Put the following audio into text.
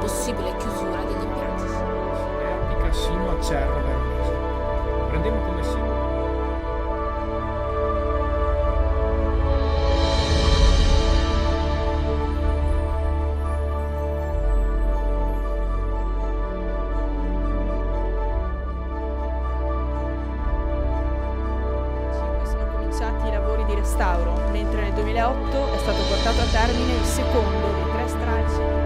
possibile chiusura degli impianti. Erpica sino a Cerro Veronese. Prendiamo come simbolo. Sono cominciati i lavori di restauro, mentre nel 2008 è stato portato a termine il secondo dei 3 stralci